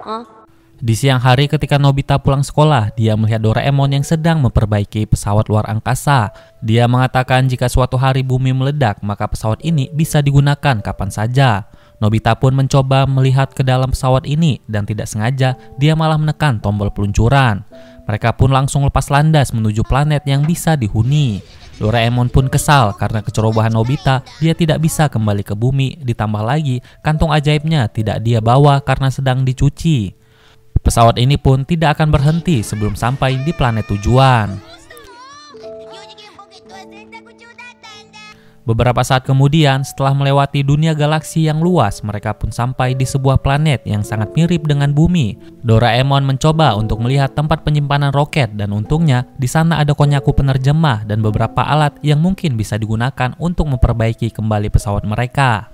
Hah? Di siang hari ketika Nobita pulang sekolah, dia melihat Doraemon yang sedang memperbaiki pesawat luar angkasa. Dia mengatakan jika suatu hari bumi meledak, maka pesawat ini bisa digunakan kapan saja. Nobita pun mencoba melihat ke dalam pesawat ini dan tidak sengaja dia malah menekan tombol peluncuran. Mereka pun langsung lepas landas menuju planet yang bisa dihuni. Doraemon pun kesal karena kecerobohan Nobita, dia tidak bisa kembali ke bumi, ditambah lagi kantung ajaibnya tidak dia bawa karena sedang dicuci. Pesawat ini pun tidak akan berhenti sebelum sampai di planet tujuan. Beberapa saat kemudian, setelah melewati dunia galaksi yang luas, mereka pun sampai di sebuah planet yang sangat mirip dengan bumi. Doraemon mencoba untuk melihat tempat penyimpanan roket dan untungnya di sana ada Konyaku penerjemah dan beberapa alat yang mungkin bisa digunakan untuk memperbaiki kembali pesawat mereka.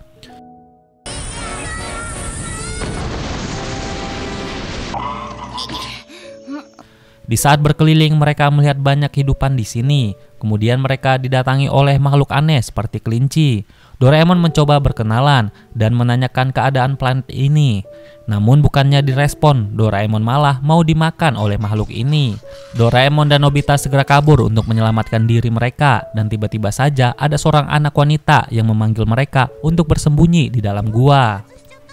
Di saat berkeliling, mereka melihat banyak kehidupan di sini. Kemudian mereka didatangi oleh makhluk aneh seperti kelinci. Doraemon mencoba berkenalan dan menanyakan keadaan planet ini. Namun bukannya direspon, Doraemon malah mau dimakan oleh makhluk ini. Doraemon dan Nobita segera kabur untuk menyelamatkan diri mereka. Dan tiba-tiba saja ada seorang anak wanita yang memanggil mereka untuk bersembunyi di dalam gua.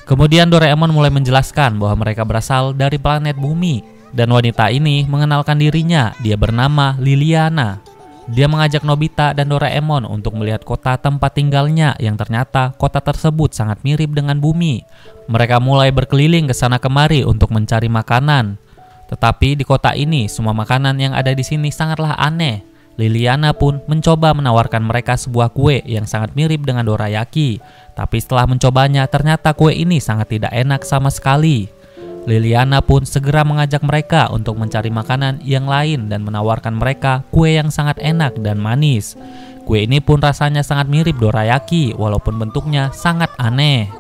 Kemudian Doraemon mulai menjelaskan bahwa mereka berasal dari planet bumi. Dan wanita ini mengenalkan dirinya, dia bernama Liliana. Dia mengajak Nobita dan Doraemon untuk melihat kota tempat tinggalnya yang ternyata kota tersebut sangat mirip dengan bumi. Mereka mulai berkeliling ke sana kemari untuk mencari makanan. Tetapi di kota ini semua makanan yang ada di sini sangatlah aneh. Liliana pun mencoba menawarkan mereka sebuah kue yang sangat mirip dengan dorayaki. Tapi setelah mencobanya ternyata kue ini sangat tidak enak sama sekali. Liliana pun segera mengajak mereka untuk mencari makanan yang lain dan menawarkan mereka kue yang sangat enak dan manis. Kue ini pun rasanya sangat mirip dorayaki walaupun bentuknya sangat aneh.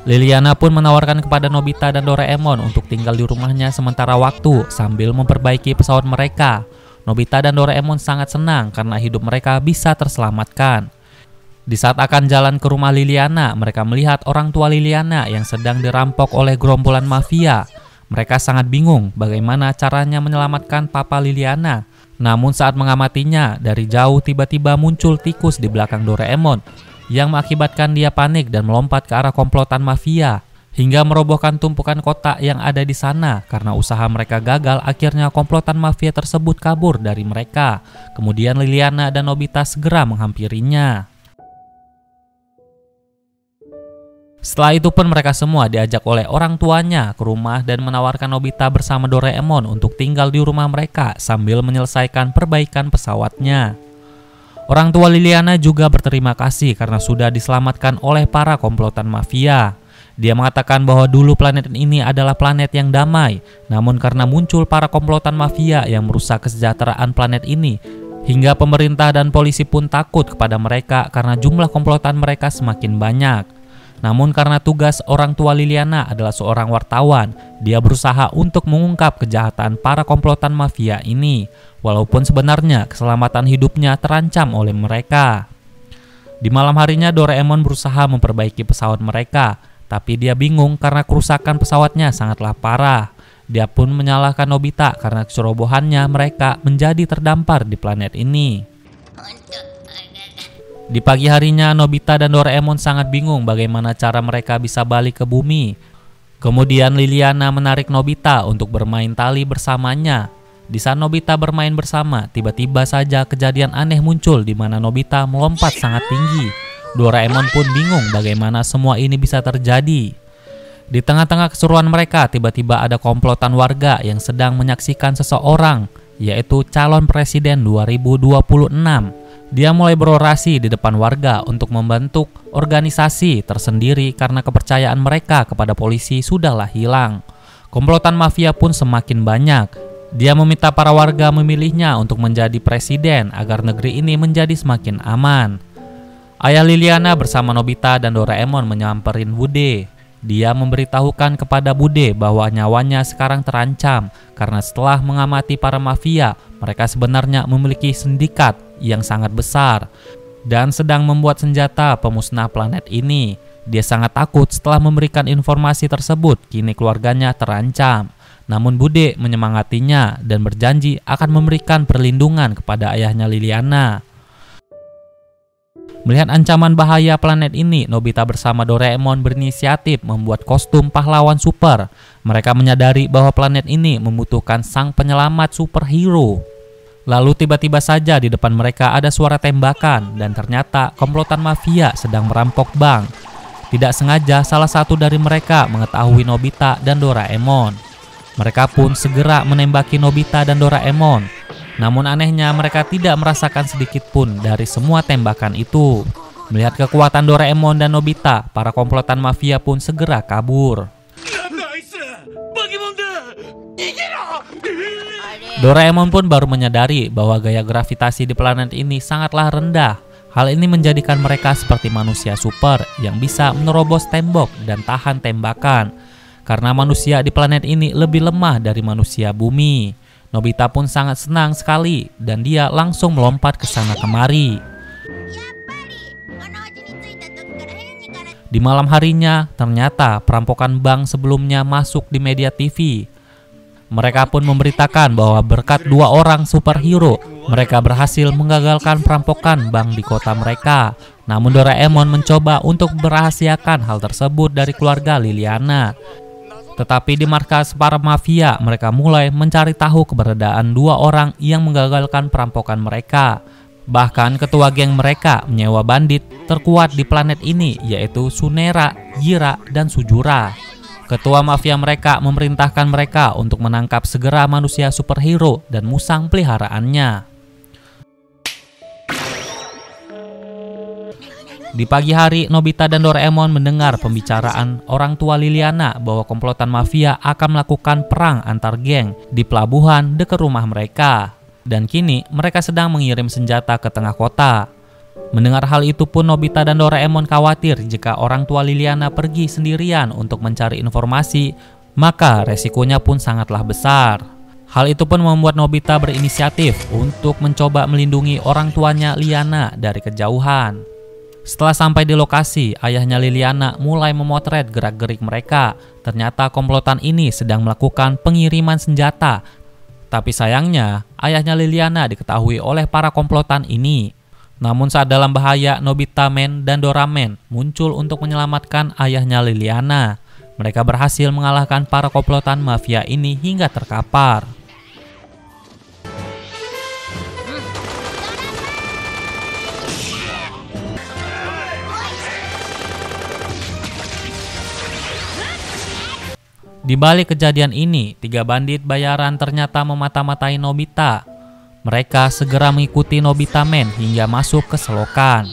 Liliana pun menawarkan kepada Nobita dan Doraemon untuk tinggal di rumahnya sementara waktu sambil memperbaiki pesawat mereka. Nobita dan Doraemon sangat senang karena hidup mereka bisa terselamatkan. Di saat akan jalan ke rumah Liliana, mereka melihat orang tua Liliana yang sedang dirampok oleh gerombolan mafia. Mereka sangat bingung bagaimana caranya menyelamatkan papa Liliana. Namun saat mengamatinya, dari jauh tiba-tiba muncul tikus di belakang Doraemon yang mengakibatkan dia panik dan melompat ke arah komplotan mafia. Hingga merobohkan tumpukan kotak yang ada di sana. Karena usaha mereka gagal, akhirnya komplotan mafia tersebut kabur dari mereka. Kemudian Liliana dan Nobita segera menghampirinya. Setelah itu pun mereka semua diajak oleh orang tuanya ke rumah dan menawarkan Nobita bersama Doraemon untuk tinggal di rumah mereka sambil menyelesaikan perbaikan pesawatnya. Orang tua Liliana juga berterima kasih karena sudah diselamatkan oleh para komplotan mafia. Dia mengatakan bahwa dulu planet ini adalah planet yang damai, namun karena muncul para komplotan mafia yang merusak kesejahteraan planet ini, hingga pemerintah dan polisi pun takut kepada mereka karena jumlah komplotan mereka semakin banyak. Namun karena tugas orang tua Liliana adalah seorang wartawan, dia berusaha untuk mengungkap kejahatan para komplotan mafia ini, walaupun sebenarnya keselamatan hidupnya terancam oleh mereka. Di malam harinya Doraemon berusaha memperbaiki pesawat mereka, tapi dia bingung karena kerusakan pesawatnya sangatlah parah. Dia pun menyalahkan Nobita karena kecerobohannya mereka menjadi terdampar di planet ini. Di pagi harinya, Nobita dan Doraemon sangat bingung bagaimana cara mereka bisa balik ke bumi. Kemudian Liliana menarik Nobita untuk bermain tali bersamanya. Di saat Nobita bermain bersama, tiba-tiba saja kejadian aneh muncul di mana Nobita melompat sangat tinggi. Doraemon pun bingung bagaimana semua ini bisa terjadi. Di tengah-tengah keseruan mereka, tiba-tiba ada komplotan warga yang sedang menyaksikan seseorang, yaitu calon presiden 2026. Dia mulai berorasi di depan warga untuk membentuk organisasi tersendiri karena kepercayaan mereka kepada polisi sudahlah hilang. Komplotan mafia pun semakin banyak. Dia meminta para warga memilihnya untuk menjadi presiden agar negeri ini menjadi semakin aman. Ayah Liliana bersama Nobita dan Doraemon menyamperin Bude. Dia memberitahukan kepada Bude bahwa nyawanya sekarang terancam karena setelah mengamati para mafia, mereka sebenarnya memiliki sindikat yang sangat besar dan sedang membuat senjata pemusnah planet ini. Dia sangat takut setelah memberikan informasi tersebut, kini keluarganya terancam. Namun Bude menyemangatinya dan berjanji akan memberikan perlindungan kepada ayahnya Liliana. Melihat ancaman bahaya planet ini, Nobita bersama Doraemon berinisiatif membuat kostum pahlawan super. Mereka menyadari bahwa planet ini membutuhkan sang penyelamat superhero. Lalu tiba-tiba saja di depan mereka ada suara tembakan dan ternyata komplotan mafia sedang merampok bank. Tidak sengaja salah satu dari mereka mengetahui Nobita dan Doraemon. Mereka pun segera menembaki Nobita dan Doraemon. Namun anehnya mereka tidak merasakan sedikit pun dari semua tembakan itu. Melihat kekuatan Doraemon dan Nobita, para komplotan mafia pun segera kabur. Doraemon pun baru menyadari bahwa gaya gravitasi di planet ini sangatlah rendah. Hal ini menjadikan mereka seperti manusia super yang bisa menerobos tembok dan tahan tembakan. Karena manusia di planet ini lebih lemah dari manusia bumi. Nobita pun sangat senang sekali dan dia langsung melompat ke sana kemari. Di malam harinya, ternyata perampokan bank sebelumnya masuk di media TV. Mereka pun memberitakan bahwa berkat 2 orang superhero, mereka berhasil menggagalkan perampokan bank di kota mereka. Namun Doraemon mencoba untuk merahasiakan hal tersebut dari keluarga Liliana. Tetapi di markas para mafia, mereka mulai mencari tahu keberadaan 2 orang yang menggagalkan perampokan mereka. Bahkan ketua geng mereka menyewa bandit terkuat di planet ini, yaitu Sunera, Jira, dan Sujura. Ketua mafia mereka memerintahkan mereka untuk menangkap segera manusia superhero dan musang peliharaannya. Di pagi hari, Nobita dan Doraemon mendengar pembicaraan orang tua Liliana bahwa komplotan mafia akan melakukan perang antar geng di pelabuhan dekat rumah mereka. Dan kini mereka sedang mengirim senjata ke tengah kota. Mendengar hal itu pun Nobita dan Doraemon khawatir jika orang tua Liliana pergi sendirian untuk mencari informasi, maka resikonya pun sangatlah besar. Hal itu pun membuat Nobita berinisiatif untuk mencoba melindungi orang tuanya Liana dari kejauhan. Setelah sampai di lokasi, ayahnya Liliana mulai memotret gerak-gerik mereka. Ternyata komplotan ini sedang melakukan pengiriman senjata. Tapi sayangnya, ayahnya Liliana diketahui oleh para komplotan ini. Namun saat dalam bahaya, Nobita Man dan Doraemon muncul untuk menyelamatkan ayahnya Liliana. Mereka berhasil mengalahkan para komplotan mafia ini hingga terkapar. Di balik kejadian ini, 3 bandit bayaran ternyata memata-matai Nobita. Mereka segera mengikuti Nobita Man hingga masuk ke selokan.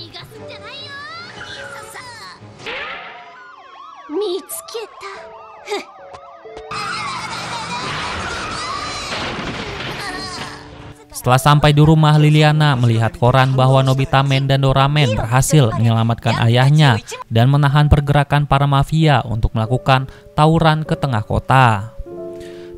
Setelah sampai di rumah, Liliana melihat koran bahwa Nobita Man dan Doraemon berhasil menyelamatkan ayahnya dan menahan pergerakan para mafia untuk melakukan tawuran ke tengah kota.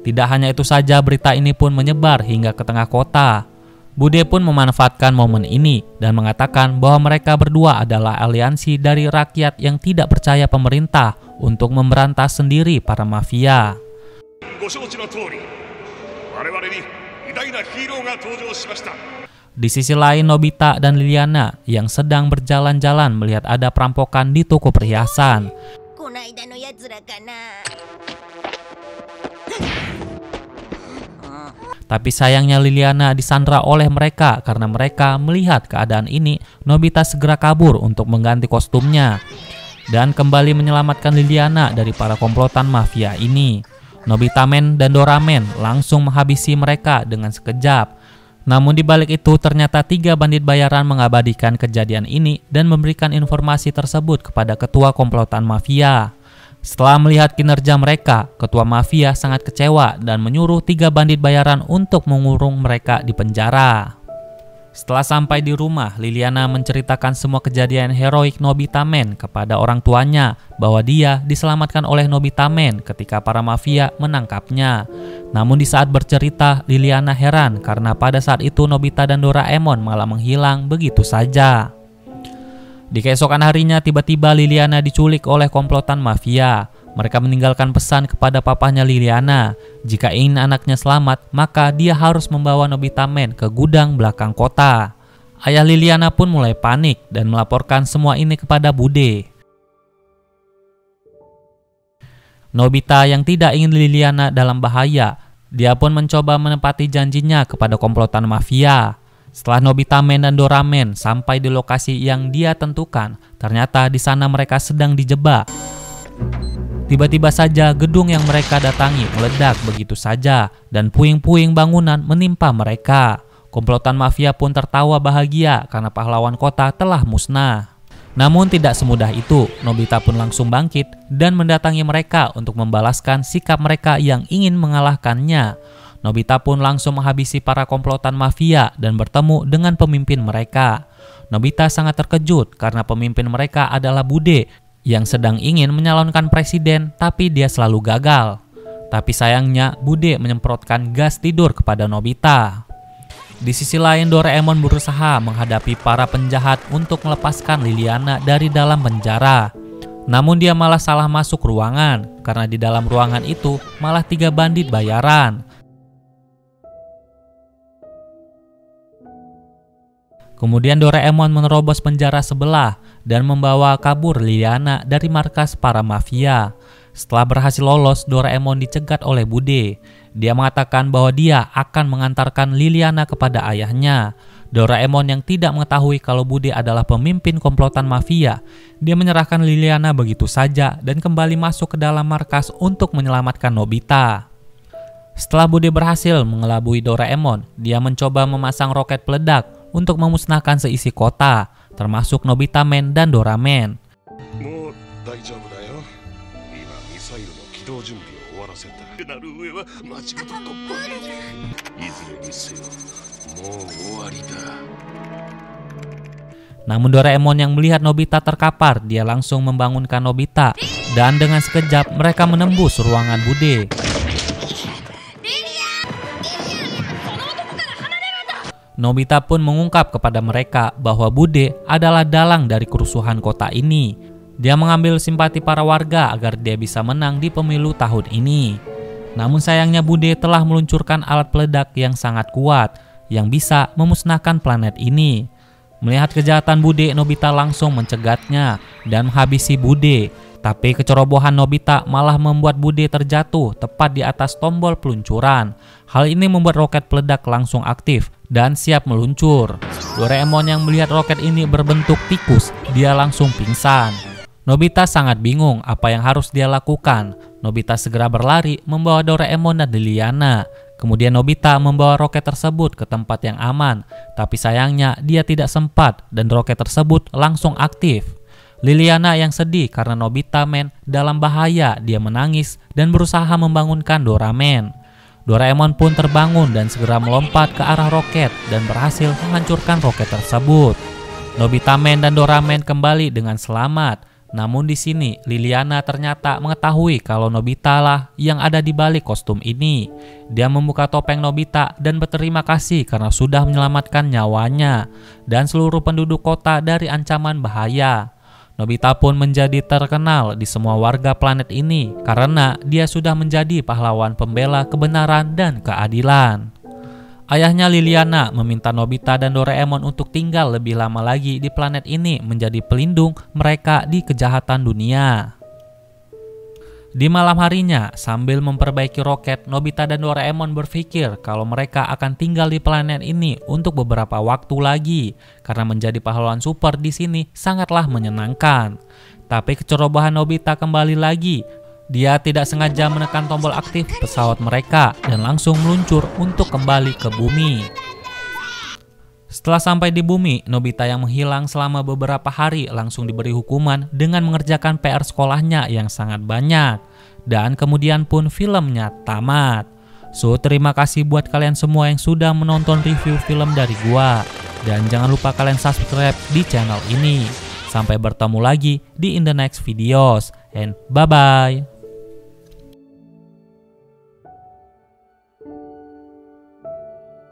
Tidak hanya itu saja, berita ini pun menyebar hingga ke tengah kota. Bude pun memanfaatkan momen ini dan mengatakan bahwa mereka berdua adalah aliansi dari rakyat yang tidak percaya pemerintah untuk memberantas sendiri para mafia. Di sisi lain, Nobita dan Liliana yang sedang berjalan-jalan melihat ada perampokan di toko perhiasan. Tapi sayangnya Liliana disandra oleh mereka karena mereka melihat keadaan ini. Nobita segera kabur untuk mengganti kostumnya dan kembali menyelamatkan Liliana dari para komplotan mafia ini. Nobita Man dan Doraemon langsung menghabisi mereka dengan sekejap. Namun di balik itu ternyata 3 bandit bayaran mengabadikan kejadian ini dan memberikan informasi tersebut kepada ketua komplotan mafia. Setelah melihat kinerja mereka, ketua mafia sangat kecewa dan menyuruh 3 bandit bayaran untuk mengurung mereka di penjara. Setelah sampai di rumah, Liliana menceritakan semua kejadian heroik Nobita Man kepada orang tuanya bahwa dia diselamatkan oleh Nobita Man ketika para mafia menangkapnya. Namun di saat bercerita, Liliana heran karena pada saat itu Nobita dan Doraemon malah menghilang begitu saja. Di keesokan harinya tiba-tiba Liliana diculik oleh komplotan mafia. Mereka meninggalkan pesan kepada papahnya Liliana. Jika ingin anaknya selamat, maka dia harus membawa Nobita Man ke gudang belakang kota. Ayah Liliana pun mulai panik dan melaporkan semua ini kepada Bude. Nobita yang tidak ingin Liliana dalam bahaya, dia pun mencoba menepati janjinya kepada komplotan mafia. Setelah Nobita Man dan Doraemon sampai di lokasi yang dia tentukan, ternyata di sana mereka sedang dijebak. Tiba-tiba saja gedung yang mereka datangi meledak begitu saja dan puing-puing bangunan menimpa mereka. Komplotan mafia pun tertawa bahagia karena pahlawan kota telah musnah. Namun tidak semudah itu, Nobita pun langsung bangkit dan mendatangi mereka untuk membalaskan sikap mereka yang ingin mengalahkannya. Nobita pun langsung menghabisi para komplotan mafia dan bertemu dengan pemimpin mereka. Nobita sangat terkejut karena pemimpin mereka adalah Bude yang sedang ingin menyalonkan presiden, tapi dia selalu gagal. Tapi sayangnya Bude menyemprotkan gas tidur kepada Nobita. Di sisi lain, Doraemon berusaha menghadapi para penjahat untuk melepaskan Liliana dari dalam penjara. Namun dia malah salah masuk ruangan, karena di dalam ruangan itu malah 3 bandit bayaran. Kemudian Doraemon menerobos penjara sebelah dan membawa kabur Liliana dari markas para mafia. Setelah berhasil lolos, Doraemon dicegat oleh Bude. Dia mengatakan bahwa dia akan mengantarkan Liliana kepada ayahnya. Doraemon yang tidak mengetahui kalau Bude adalah pemimpin komplotan mafia, dia menyerahkan Liliana begitu saja dan kembali masuk ke dalam markas untuk menyelamatkan Nobita. Setelah Bude berhasil mengelabui Doraemon, dia mencoba memasang roket peledak untuk memusnahkan seisi kota, termasuk Nobita Man dan Doraemon. Namun Doraemon yang melihat Nobita terkapar, dia langsung membangunkan Nobita, dan dengan sekejap mereka menembus ruangan Bude. Nobita pun mengungkap kepada mereka bahwa Bude adalah dalang dari kerusuhan kota ini. Dia mengambil simpati para warga agar dia bisa menang di pemilu tahun ini. Namun sayangnya Bude telah meluncurkan alat peledak yang sangat kuat yang bisa memusnahkan planet ini. Melihat kejahatan Bude, Nobita langsung mencegatnya dan menghabisi Bude. Tapi kecerobohan Nobita malah membuat Bude terjatuh tepat di atas tombol peluncuran. Hal ini membuat roket peledak langsung aktif dan siap meluncur. Doraemon yang melihat roket ini berbentuk tikus, dia langsung pingsan. Nobita sangat bingung apa yang harus dia lakukan. Nobita segera berlari membawa Doraemon dan Liliana. Kemudian Nobita membawa roket tersebut ke tempat yang aman. Tapi sayangnya dia tidak sempat dan roket tersebut langsung aktif. Liliana yang sedih karena Nobita Man dalam bahaya, dia menangis dan berusaha membangunkan Doraemon. Doraemon pun terbangun dan segera melompat ke arah roket dan berhasil menghancurkan roket tersebut. Nobita Man dan Doraemon kembali dengan selamat. Namun di sini Liliana ternyata mengetahui kalau Nobita lah yang ada di balik kostum ini. Dia membuka topeng Nobita dan berterima kasih karena sudah menyelamatkan nyawanya dan seluruh penduduk kota dari ancaman bahaya. Nobita pun menjadi terkenal di semua warga planet ini karena dia sudah menjadi pahlawan pembela kebenaran dan keadilan. Ayahnya Liliana meminta Nobita dan Doraemon untuk tinggal lebih lama lagi di planet ini menjadi pelindung mereka di kejahatan dunia. Di malam harinya, sambil memperbaiki roket, Nobita dan Doraemon berpikir kalau mereka akan tinggal di planet ini untuk beberapa waktu lagi karena menjadi pahlawan super di sini sangatlah menyenangkan. Tapi kecerobohan Nobita kembali lagi. Dia tidak sengaja menekan tombol aktif pesawat mereka dan langsung meluncur untuk kembali ke bumi. Setelah sampai di bumi, Nobita yang menghilang selama beberapa hari langsung diberi hukuman dengan mengerjakan PR sekolahnya yang sangat banyak. Dan kemudian pun filmnya tamat. So, terima kasih buat kalian semua yang sudah menonton review film dari gua. Dan jangan lupa kalian subscribe di channel ini. Sampai bertemu lagi di in the next videos. And bye-bye.